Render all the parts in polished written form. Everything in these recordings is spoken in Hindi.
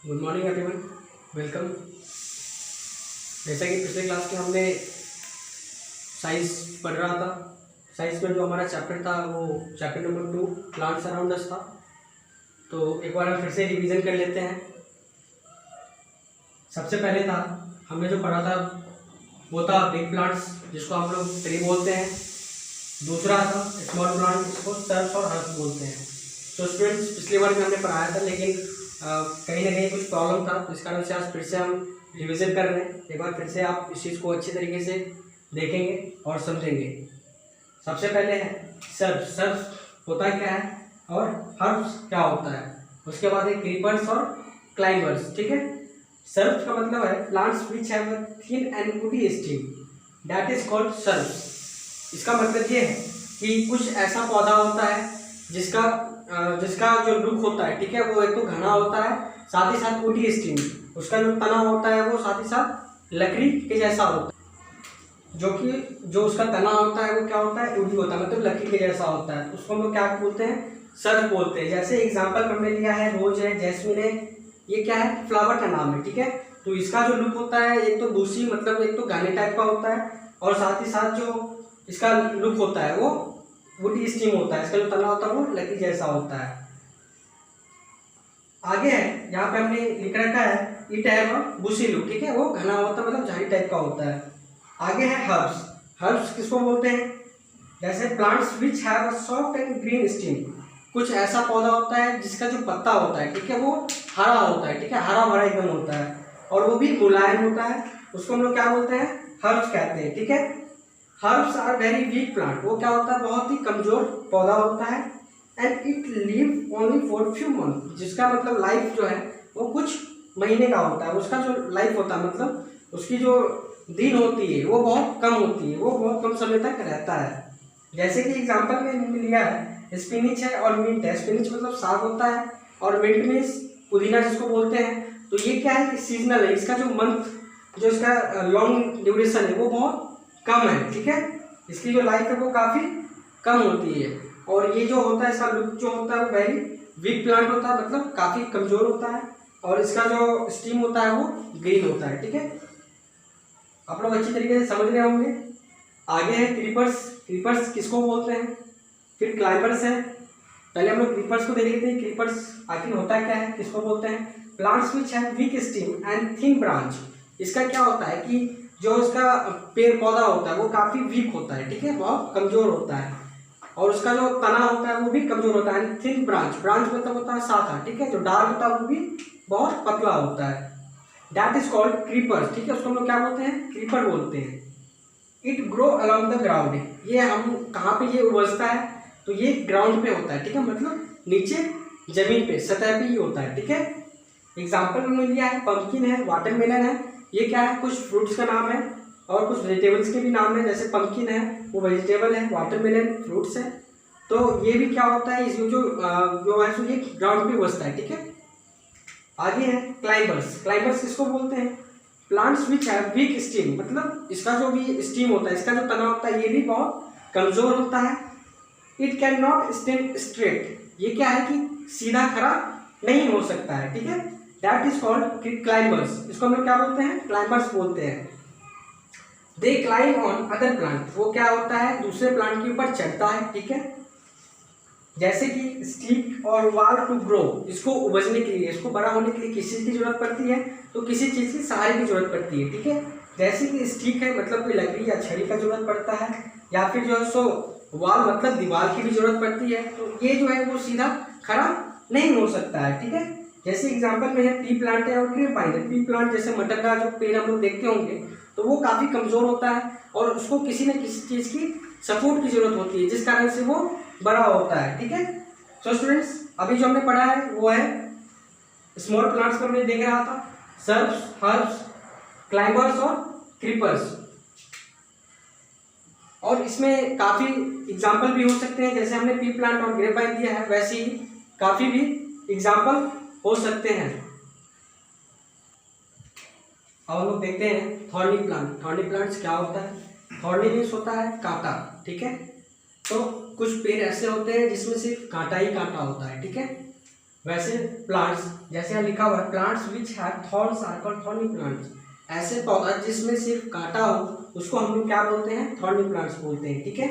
Good morning everyone, welcome. जैसा कि पिछले क्लास में हमने साइंस पढ़ रहा था, साइंस में जो हमारा चैप्टर था वो chapter number 2 plants around us था। तो एक बार हम फिर से रिवीजन कर लेते हैं। सबसे पहले था हमने जो पढ़ा था वो था बिग प्लांट्स, जिसको हम लोग ट्री बोलते हैं। दूसरा था स्मॉल प्लांट, जिसको सर्फ और हर्ब बोलते हैं। तो स्टूडेंट्स, पिछली बार भी हमने पढ़ाया था, लेकिन कहीं ना कहीं कुछ प्रॉब्लम था, तो इस कारण से आज फिर से हम रिवीजन कर रहे हैं। एक बार फिर से आप इस चीज़ को अच्छी तरीके से देखेंगे और समझेंगे। सबसे पहले है सर्फ। सर्फ होता क्या है और हर्ब्स क्या होता है। उसके बाद है क्रीपर्स और क्लाइंबर्स। ठीक है, सर्फ का मतलब है plants which have a thin and woody stem, that is called Surf. इसका मतलब ये है कि कुछ ऐसा पौधा होता है जिसका जो लुक होता है, ठीक है, वो एक तो घना होता है, साथ ही साथ वुडी स्टेम। उसका जो तना होता है वो साथ ही साथ लकड़ी के जैसा होता है, जो उसका तना होता है वो क्या होता है, वुडी होता है, मतलब लकड़ी के जैसा होता है। उसको हम लोग क्या बोलते हैं, सर्फ बोलते हैं। जैसे एग्जाम्पल हमने लिया है रोज है, जैस्मिन है, ये क्या है, फ्लावर का नाम है। ठीक है, तो इसका जो लुक होता है एक तो दूसरी, मतलब एक तो घने टाइप का होता है, और साथ ही साथ जो इसका लुक होता है वो वुडी स्टीम होता है। इसका जो तना होता है वो लकड़ी जैसा होता है। आगे है, यहाँ पे हमने लिख रखा है it have a bushy look. ठीक है, वो घना होता है, मतलब झाड़ी टाइप का होता है। आगे है हर्ब्स। हर्ब्स किसको बोलते हैं, जैसे plants which have a soft and green steam. कुछ ऐसा पौधा होता है जिसका जो पत्ता होता है, ठीक है, वो हरा होता है। ठीक है, हरा भरा एकदम होता है, और वो भी मुलायम होता है। उसको हम लोग क्या बोलते हैं, हर्ब्स कहते हैं। ठीक है, herbs are very weak plant. वो क्या होता है, बहुत ही कमजोर पौधा होता है। And it live only for few month, जिसका मतलब लाइफ जो है वो कुछ महीने का होता है। उसका जो लाइफ होता है, मतलब उसकी जो दिन होती है वो बहुत कम होती है, वो बहुत कम समय तक रहता है। जैसे कि एग्जांपल में लिया है स्पिनिच है और मिंट है। स्पिनिच मतलब साग होता है, और मिंट मीन्स पुदीना जिसको बोलते हैं। तो ये क्या है, सीजनल है। इसका जो मंथ, जो इसका लॉन्ग ड्यूरेशन है वो बहुत कम है। ठीक है, इसकी जो लाइफ है वो काफ़ी कम होती है। और ये जो होता है, इसका लुक जो होता है वो वेरी वीक प्लांट होता है, मतलब काफ़ी कमज़ोर होता है, और इसका जो स्टीम होता है वो ग्रीन होता है। ठीक है, आप लोग अच्छी तरीके से समझ रहे होंगे। आगे है क्रीपर्स। क्रीपर्स किसको बोलते हैं, फिर क्लाइंबर्स है। पहले हम लोग क्रीपर्स को देख लेते हैं। क्रीपर्स आखिर होता क्या है, किसको बोलते हैं, plants which have week steam and thin branch. इसका क्या होता है कि जो इसका पेड़ पौधा होता है वो काफ़ी वीक होता है। ठीक है, बहुत कमज़ोर होता है, और उसका जो तना होता है वो भी कमज़ोर होता है। थिन ब्रांच, ब्रांच मतलब होता है शाखा। ठीक है, जो डाल होता है वो भी बहुत पतला होता है। That is called creepers. ठीक है, उसको हम लोग क्या बोलते हैं, क्रीपर बोलते हैं। It grow along the ground. ये हम कहाँ पे ये उबजता है, तो ये ग्राउंड पे होता है। ठीक है, मतलब नीचे जमीन पे, सतह पे ही होता है। ठीक है, एग्जाम्पल हमने लिया है पंपकिन है, वाटरमेलन है। ये क्या है, कुछ फ्रूट्स का नाम है, और कुछ वेजिटेबल्स के भी नाम है। जैसे पंपकिन है वो वेजिटेबल है, वाटरमेलन फ्रूट्स है। तो ये भी क्या होता है, इसमें जो है सो ये ग्राउंड पे उगता है। ठीक है, आगे है क्लाइंबर्स। क्लाइंबर्स किसको बोलते हैं, plants which have week steam, मतलब इसका जो भी स्टीम होता है, इसका जो तना होता है ये भी बहुत कमजोर होता है। It can not stand straight. ये क्या है कि सीधा खड़ा नहीं हो सकता है। ठीक है, दैट इज कॉल्ड क्लाइंबर्स। इसको हम लोग क्या बोलते हैं, क्लाइंबर्स बोलते हैं। दे क्लाइंब ऑन अदर प्लांट। वो क्या होता है, दूसरे प्लांट के ऊपर चढ़ता है। ठीक है, जैसे कि स्टिक और वाल टू ग्रो। इसको उबजने के लिए, इसको बड़ा होने के लिए किस चीज़ की जरूरत पड़ती है, तो किसी चीज़ की सहारे की जरूरत पड़ती है। ठीक है, जैसे कि स्टिक है मतलब कोई लकड़ी या छड़ी का जरूरत पड़ता है, या फिर जो है सो वाल मतलब दीवार की भी जरूरत पड़ती है। तो ये जो है वो सीधा खड़ा नहीं हो सकता है। ठीक है, जैसे एग्जाम्पल में है पी प्लांट है और ग्रेप वाइन है। पी प्लांट जैसे मटर का जो पेड़ हम लोग देखते होंगे, तो वो काफ़ी कमज़ोर होता है, और उसको किसी न किसी चीज़ की सपोर्ट की जरूरत होती है, जिस कारण से वो बड़ा होता है। ठीक है, सो स्टूडेंट्स, अभी जो हमने पढ़ा है वो है स्मॉल प्लांट्स पर हमने देख रहा था, सर्ब्स, हर्ब्स, क्लाइंबर्स और क्रीपर्स। और इसमें काफ़ी एग्जाम्पल भी हो सकते हैं, जैसे हमने पी प्लांट और ग्रेप वाइन दिया है, वैसे ही काफ़ी भी एग्जाम्पल हो सकते हैं। अब हम लोग देखते हैं थॉर्नी प्लांट। थॉर्नी प्लांट्स क्या होता है, थॉर्नी मीन्स होता है कांटा। ठीक है, तो कुछ पेड़ ऐसे होते हैं जिसमें सिर्फ कांटा ही कांटा होता है। ठीक है, वैसे प्लांट्स, जैसे यहाँ लिखा हुआ है plants which have thorns are called thorny plants, ऐसे पौधा जिसमें सिर्फ कांटा हो उसको हम लोग क्या बोलते हैं, थॉर्नी प्लांट्स बोलते हैं, ठीक है।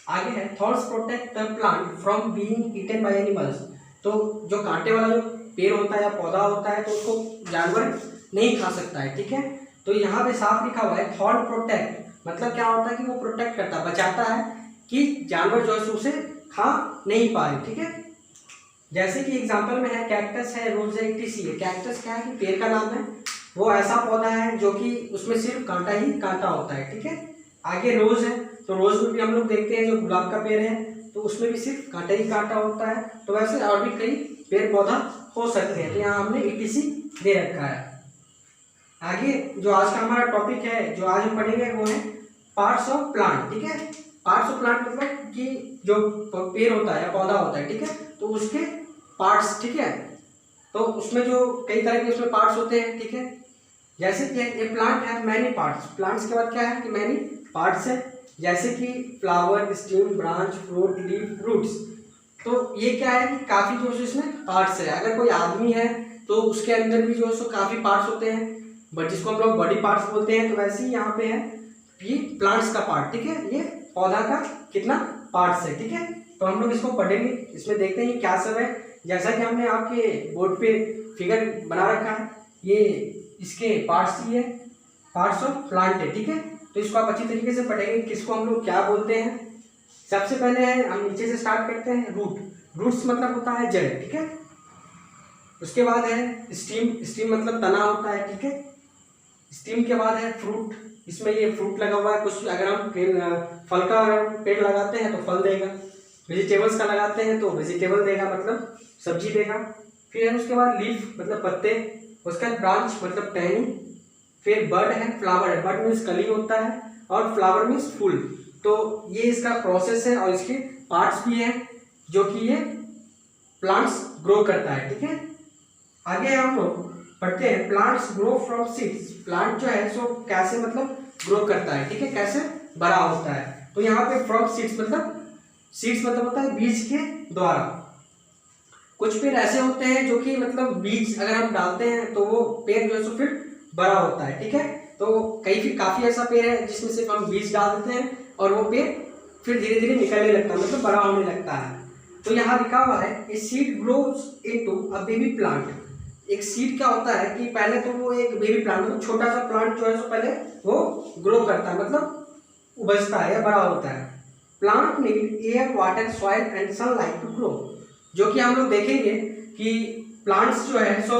आगे है thorns protect the plant from being eaten by animals, तो जो कांटे वाला जो पेड़ होता है या पौधा होता है तो उसको जानवर नहीं खा सकता है, ठीक है। तो यहाँ पे साफ लिखा हुआ है थॉर्न प्रोटेक्ट, मतलब क्या होता है कि वो प्रोटेक्ट करता है, बचाता है कि जानवर जो है उसे खा नहीं पाए, ठीक है। जैसे कि एग्जांपल में है कैक्टस है, रोज है, टीसी है। कैक्टस क्या है कि पेड़ का नाम है, वो ऐसा पौधा है जो कि उसमें सिर्फ कांटा ही कांटा होता है, ठीक है। आगे रोज है, तो रोज में भी हम लोग देखते हैं जो गुलाब का पेड़ है तो उसमें भी सिर्फ कांटा ही कांटा होता है। तो वैसे और भी कई पेड़ पौधा हो सकते हैं, तो यहाँ हमने ईटीसी दे रखा है। आगे जो आज का हमारा टॉपिक है, जो आज हम पढ़ेंगे वो है पार्ट्स ऑफ प्लांट, ठीक है। पार्ट्स ऑफ प्लांट मतलब कि जो पेड़ होता है या पौधा होता है, ठीक है, तो उसके पार्ट्स, ठीक है। तो उसमें जो कई तरह के उसमें पार्ट्स होते हैं, ठीक है। जैसे कि ए प्लांट है मैनी पार्ट्स, प्लांट्स के बाद क्या है कि मैनी पार्ट्स है, जैसे कि flower, stem, branch, fruit, leaf, roots. तो ये क्या है कि काफी जो इसमें पार्ट्स है। अगर कोई आदमी है तो उसके अंदर भी जो है सो काफी पार्ट्स होते हैं, बट जिसको हम लोग बॉडी पार्ट्स बोलते हैं। तो वैसे ही यहाँ पे है ये प्लांट्स का पार्ट, ठीक है, ये पौधा का कितना पार्ट्स है, ठीक है। तो हम लोग इसको पढ़ेंगे, इसमें देखते हैं क्या सब है। जैसा कि हमने आपके बोर्ड पे फिगर बना रखा है, ये इसके पार्ट्स ही है, पार्ट्स ऑफ प्लांट है, ठीक है। तो इसको आप अच्छी तरीके से पढ़ेंगे किसको हम लोग क्या बोलते हैं। सबसे पहले है हम नीचे से स्टार्ट करते हैं, रूट। रूट्स मतलब होता है जड़, ठीक है। उसके बाद है स्टीम, स्टीम मतलब तना होता है, ठीक है। स्टीम के बाद है फ्रूट, इसमें ये फ्रूट लगा हुआ है कुछ। अगर हम फल का पेड़ लगाते हैं तो फल देगा, वेजिटेबल्स का लगाते हैं तो वेजिटेबल देगा, मतलब सब्जी देगा। फिर है उसके बाद लीफ मतलब पत्ते, उसके बाद ब्रांच मतलब टहनी, फिर बर्ड है, फ्लावर है, बर्ड मीन्स कली होता है और फ्लावर मीन्स फूल। तो ये इसका प्रोसेस है और इसके पार्ट्स भी हैं जो कि ये प्लांट्स ग्रो करता है, ठीक है। आगे हम लोग पढ़ते हैं plants grow from seeds. Plant जो है सो कैसे मतलब ग्रो करता है, ठीक है, कैसे बड़ा होता है। तो यहाँ पे फ्रॉम सीड्स मतलब होता है बीज के द्वारा। कुछ पेड़ ऐसे होते हैं जो कि मतलब बीज अगर हम डालते हैं तो वो पेड़ जो है सो फिर बड़ा होता है, ठीक है। तो काफी ऐसा पेड़ है जिसमें सिर्फ हम बीज डाल देते हैं और वो पेड़ फिर धीरे धीरे निकलने लगता है, मतलब बड़ा होने लगता है। तो यहाँ लिखा हुआ है a seed grows into a baby plant. एक सीड क्या होता है कि पहले तो वो एक बेबी प्लांट मतलब छोटा सा प्लांट जो है सो पहले वो ग्रो करता है, मतलब उबजता है या बड़ा होता है। Plant need air, water, soil and sunlight to grow. जो कि हम लोग देखेंगे कि प्लांट्स जो है सो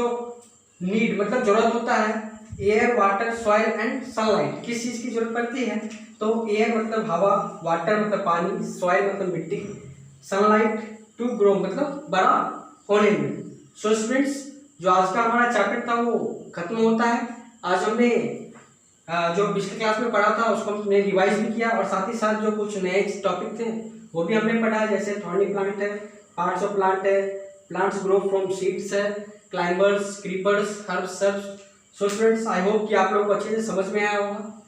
नीड मतलब जरूरत होता है air, water, soil and sunlight. किस चीज की जरूरत पड़ती है? तो एयर मतलब हवा, वाटर मतलब पानी, सॉइल मतलब मिट्टी, सनलाइट टू ग्रो मतलब बड़ा होने में। सो स्टूडेंट्स, जो आज का हमारा चैप्टर था वो खत्म होता है। आज हमने जो पिछले क्लास में पढ़ा था उसको हमने रिवाइज भी किया और साथ ही साथ जो कुछ नए टॉपिक थे वो भी हमने पढ़ा, जैसे थॉर्नी प्लांट है, पार्ट्स ऑफ प्लांट है, प्लांट्स ग्रो फ्रॉम सीड्स है, climbers, creepers, herbs, shrubs. So students, I hope कि आप लोगों को अच्छे से समझ में आया होगा।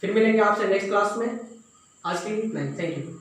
फिर मिलेंगे आपसे नेक्स्ट क्लास में। आज के लिए इतना ही, थैंक यू।